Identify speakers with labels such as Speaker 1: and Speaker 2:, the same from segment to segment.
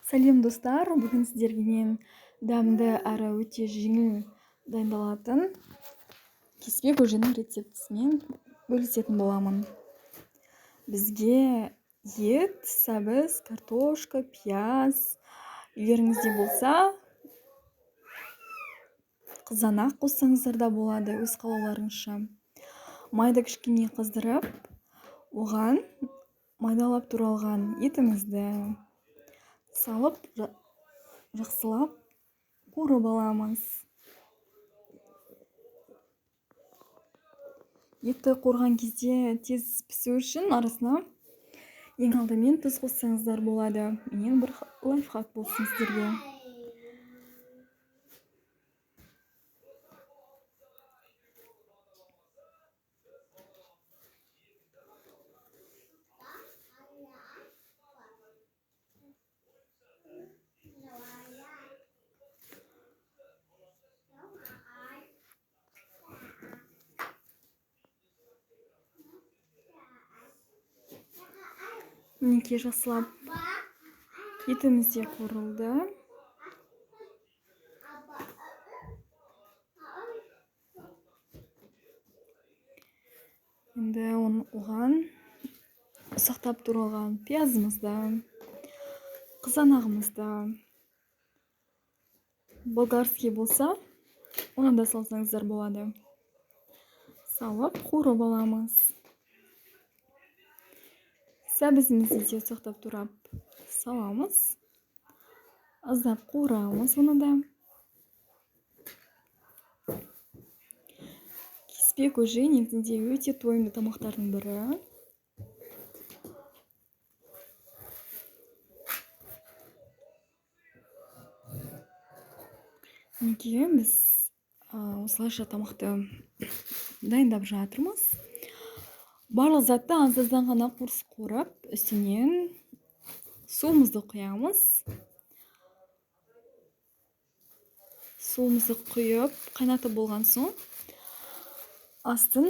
Speaker 1: Сәлем достар, бүгін сіздерге мен дәмді әрі өте жеңіл дайындалатын кеспе көженің рецептісімен бөлісетін боламын. Бізге ет, сәбіз, картошка, пияз, үйлеріңізде болса, қызанақ қоссаңыздар да болады, өз қалауларыңызша. Майды кішкене қыздырып, оған майдалап туралған етімізді салып, жақсылап қуырып аламыз. Етті қуырған кезде тез пісу үшін арасына ең алдымен тұз қоссаңыздар болады. Менен бір лайфхак болсын сіздерге. Мінекей жақсылап етіміз де қуырылды. Енді оған ұсақтап туралған пиязымызды, қызанағымызды, болгарский болса, оны да салсаңыздар болады. Салып қуырып аламыз. Сәбізімізді де ұсақтап турап саламыз. Аздап қуырамыз оны да. Кеспе көже негізінде өте тойымды тамақтардың бірі. Мінекей біз осылайша тамақты дайындап жатырмыз. Барлық затты аз-аздан ғана қуырып, үстінен суымызды құямыз. Суымызды құйып, қайнатып болған соң, астын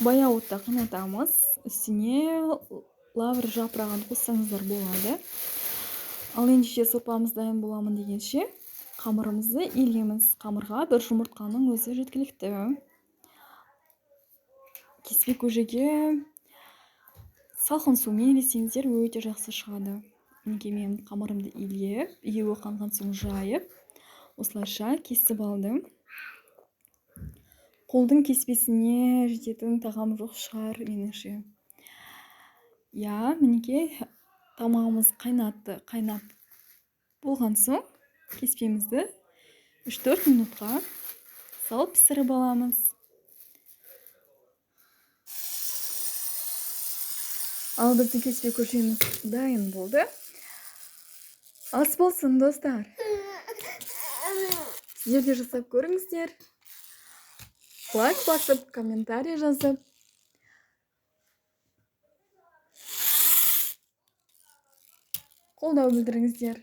Speaker 1: баяу отта қайнатамыз. Үстіне лавр жапырағын қоссаңыздар болады. Ал ендеше сорпамыз дайын боламын дегенше, қамырымызды илеміз. Қамырға бір жұмыртқаның өзі жеткілікті. Кеспе көжеге салқын сумен илесеңіздер өте жақсы шығады. Мінекей мен қамырымды илеп, еуі қанған соң жайып, осылайша кесіп алдым. Қолдың кеспесіне жететін тағам жоқ шығар, меніңше. Мінекей тамағымыз қайнап болған соң, кеспемізді 3-4 минутқа салып пісіріп аламыз. Ал біздің кеспе көжеміз дайын болды. Ас болсын, достар. Сіздер де жасап көріңіздер. Лайк басып, комментарий жазып. Қолдау білдіріңіздер.